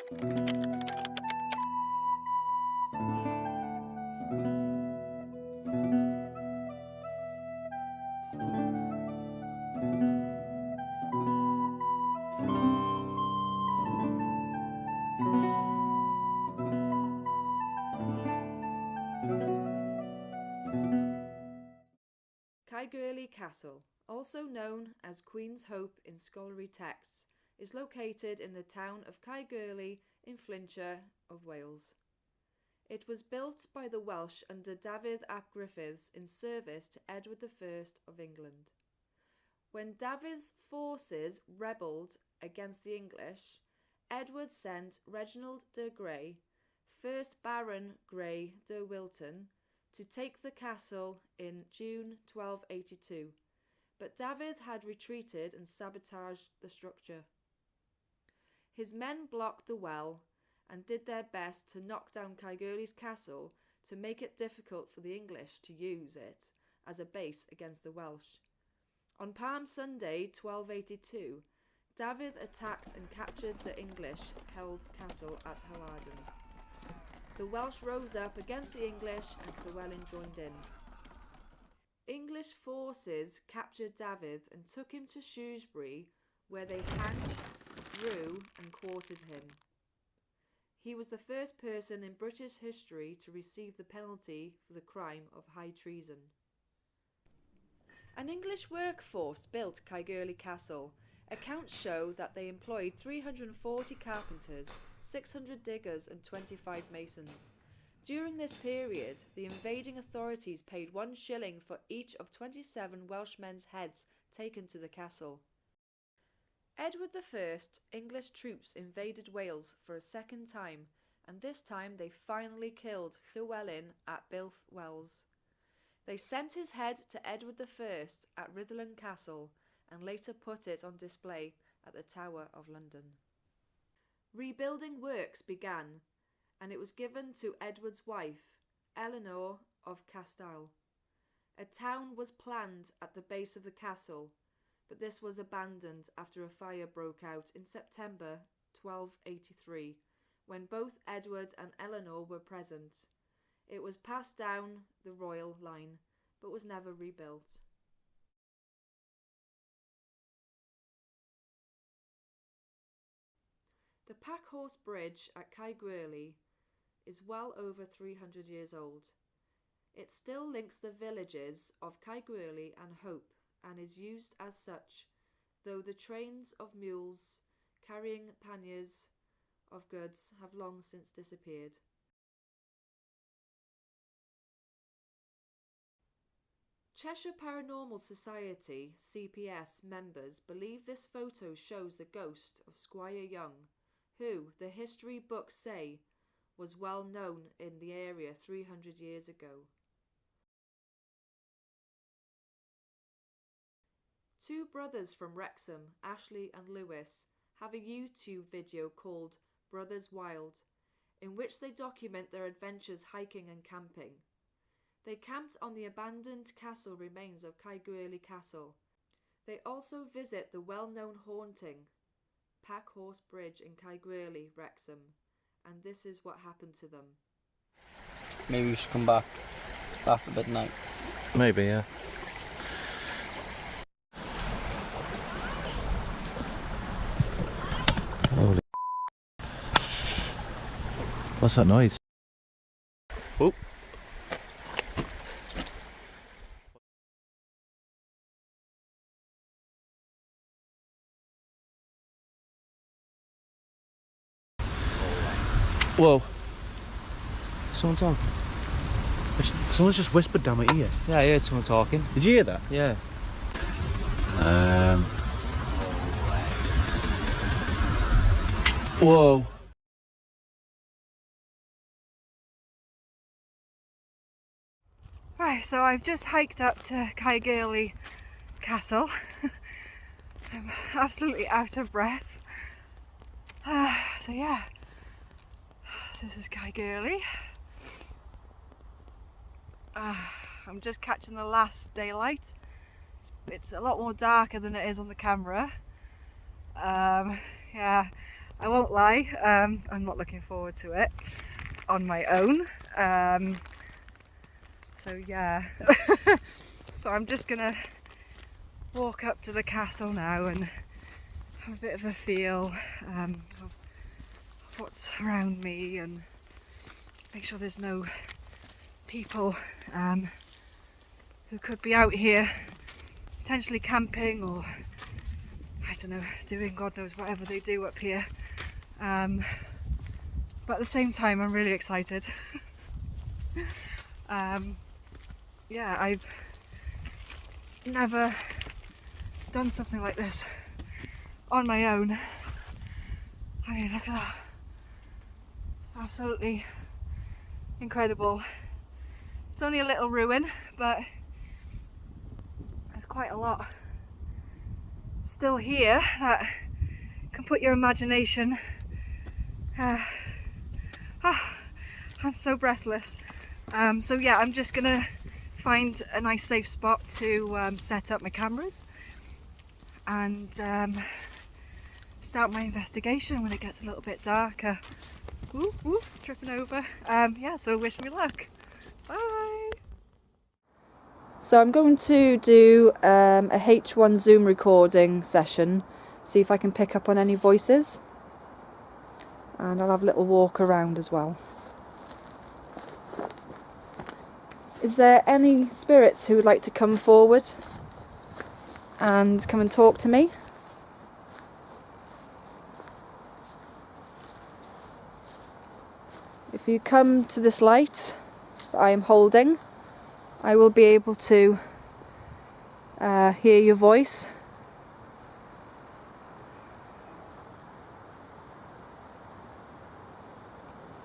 Caergwrle Castle, also known as Queen's Hope in scholarly texts, is located in the town of Caergwrle in Flintshire of Wales. It was built by the Welsh under Dafydd ap Gruffudd in service to Edward I of England. When Dafydd's forces rebelled against the English, Edward sent Reginald de Grey, 1st Baron Grey de Wilton, to take the castle in June 1282, but Dafydd had retreated and sabotaged the structure. His men blocked the well and did their best to knock down Caergwrle's castle to make it difficult for the English to use it as a base against the Welsh. On Palm Sunday 1282, Dafydd attacked and captured the English-held castle at Llywelyn. The Welsh rose up against the English and Llywelyn joined in. English forces captured Dafydd and took him to Shrewsbury, where they hanged, drew and quartered him. He was the first person in British history to receive the penalty for the crime of high treason. An English workforce built Caergwrle Castle. Accounts show that they employed 340 carpenters, 600 diggers and 25 masons. During this period, the invading authorities paid 1 shilling for each of 27 Welshmen's heads taken to the castle. Edward I, English troops invaded Wales for a second time, and this time they finally killed Llywelyn at Builth Wells. They sent his head to Edward I at Rhuddlan Castle and later put it on display at the Tower of London. Rebuilding works began, and it was given to Edward's wife, Eleanor of Castile. A town was planned at the base of the castle, but this was abandoned after a fire broke out in September 1283, when both Edward and Eleanor were present. It was passed down the royal line, but was never rebuilt. The Packhorse Bridge at Caergwrle is well over 300 years old. It still links the villages of Caergwrle and Hope and is used as such, though the trains of mules carrying panniers of goods have long since disappeared. Cheshire Paranormal Society (CPS) members believe this photo shows the ghost of Squire Young, who, the history books say, was well known in the area 300 years ago. 2 brothers from Wrexham, Ashley and Lewis, have a YouTube video called Brothers Wild, in which they document their adventures hiking and camping. They camped on the abandoned castle remains of Caergwrle Castle. They also visit the well-known haunting, Packhorse Bridge in Caergwrle, Wrexham, and this is what happened to them. Maybe we should come back after midnight. Maybe, yeah. Holy. What's that noise? Oh. Whoa. Someone's on. Someone's just whispered down my ear. Yeah, I heard someone talking. Did you hear that? Yeah. Whoa. Right, so I've just hiked up to Caergwrle Castle. I'm absolutely out of breath. So yeah, this is Caergwrle. I'm just catching the last daylight. It's a lot more darker than it is on the camera. Yeah, I won't lie, I'm not looking forward to it on my own. So yeah, so I'm just gonna walk up to the castle now and have a bit of a feel of what's around me and make sure there's no people who could be out here potentially camping or I don't know, doing God knows whatever they do up here. But at the same time I'm really excited. Yeah, I've never done something like this on my own. I mean, look at that. Absolutely incredible. It's only a little ruin, but there's quite a lot still here that can put your imagination. I'm so breathless. So yeah, I'm just gonna find a nice safe spot to set up my cameras and start my investigation when it gets a little bit darker. Ooh, ooh, tripping over. Yeah, so wish me luck. Bye. So I'm going to do a H1 Zoom recording session, see if I can pick up on any voices, and I'll have a little walk around as well. Is there any spirits who would like to come forward and come and talk to me? If you come to this light that I am holding, I will be able to hear your voice.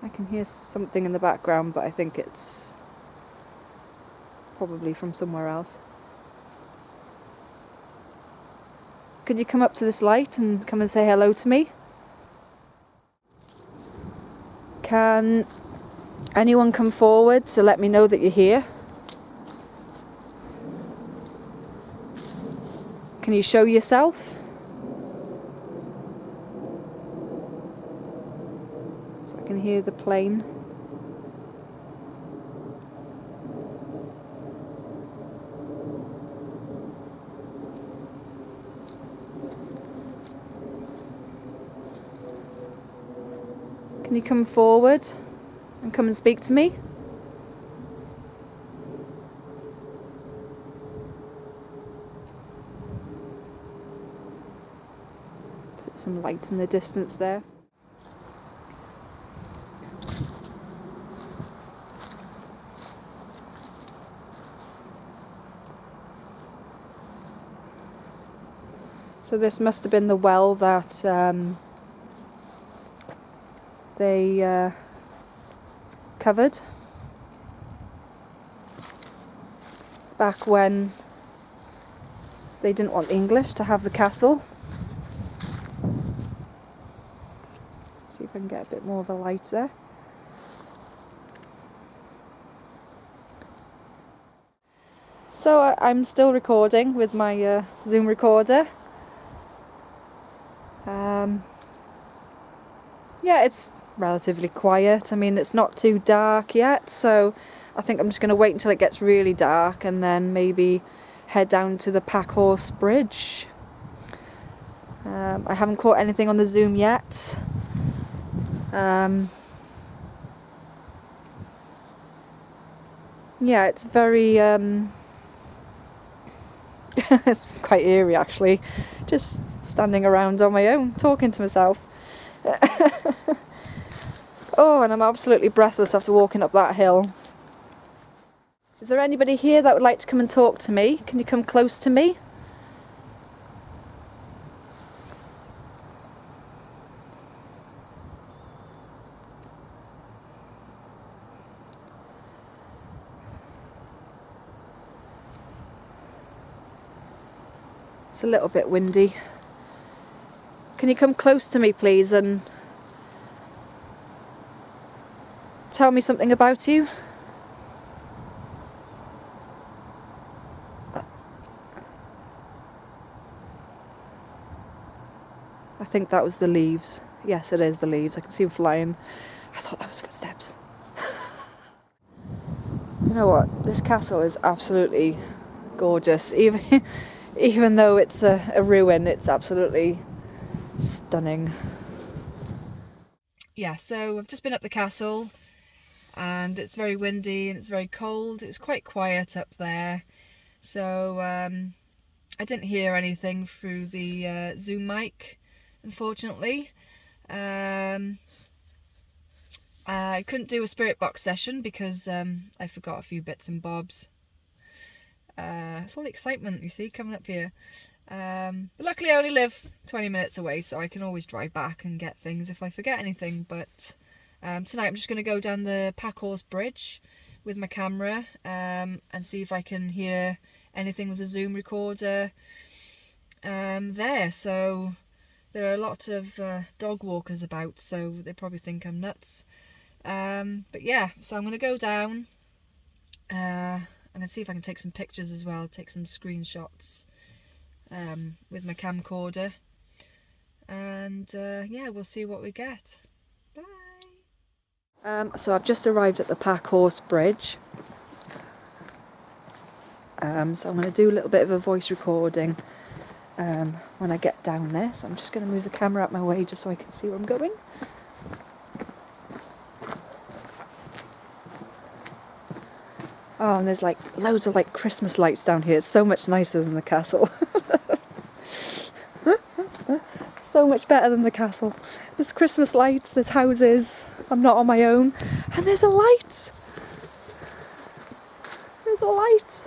I can hear something in the background, but I think it's probably from somewhere else. Could you come up to this light and come and say hello to me? Can anyone come forward to let me know that you're here? Can you show yourself? So I can hear the plane. Can you come forward and come and speak to me? Some lights in the distance there. So this must have been the well that they covered back when they didn't want the English to have the castle. See if I can get a bit more of a light there. So I'm still recording with my Zoom recorder. Yeah, it's relatively quiet. I mean, it's not too dark yet, so I think I'm just going to wait until it gets really dark and then maybe head down to the Packhorse Bridge. I haven't caught anything on the Zoom yet. Yeah, it's very it's quite eerie actually, just standing around on my own talking to myself. Oh, and I'm absolutely breathless after walking up that hill. Is there anybody here that would like to come and talk to me? Can you come close to me? It's a little bit windy. Can you come close to me, please, and tell me something about you? I think that was the leaves. Yes, it is the leaves. I can see them flying. I thought that was footsteps. You know what? This castle is absolutely gorgeous. Even though it's a ruin, it's absolutely stunning. Yeah, so I've just been up the castle and it's very windy and it's very cold. It's quite quiet up there. So I didn't hear anything through the Zoom mic, unfortunately. I couldn't do a spirit box session because I forgot a few bits and bobs. It's all the excitement, you see, coming up here. But luckily I only live 20 minutes away, so I can always drive back and get things if I forget anything. But tonight I'm just going to go down the Caergwrle Bridge with my camera and see if I can hear anything with the Zoom recorder there. So there are a lot of dog walkers about, so they probably think I'm nuts. But yeah, so I'm going to go down. I'm going to see if I can take some pictures as well, take some screenshots with my camcorder. And yeah, we'll see what we get. Bye! So I've just arrived at the Caergwrle Bridge. So I'm going to do a little bit of a voice recording when I get down there. So I'm just going to move the camera out my way just so I can see where I'm going. Oh, and there's like loads of like Christmas lights down here. It's so much nicer than the castle. So much better than the castle. There's Christmas lights, there's houses. I'm not on my own. And there's a light. There's a light.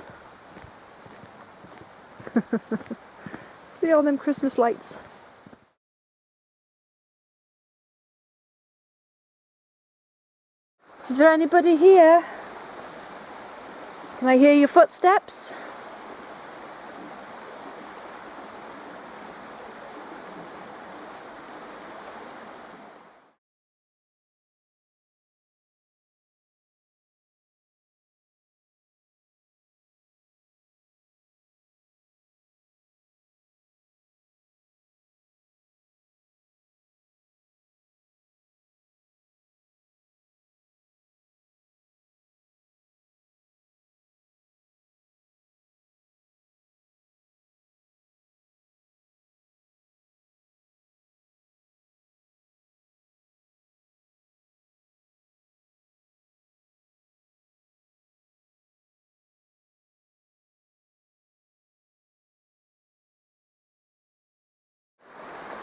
See all them Christmas lights. Is there anybody here? Can I hear your footsteps?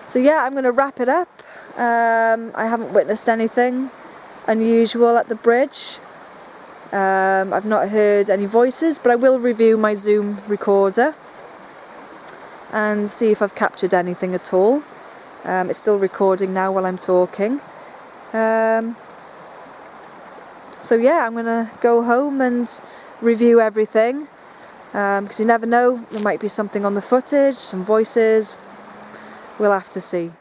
So yeah, I'm going to wrap it up. I haven't witnessed anything unusual at the bridge. I've not heard any voices, but I will review my Zoom recorder and see if I've captured anything at all. It's still recording now while I'm talking. So yeah, I'm going to go home and review everything, because you never know, there might be something on the footage, some voices. We'll have to see.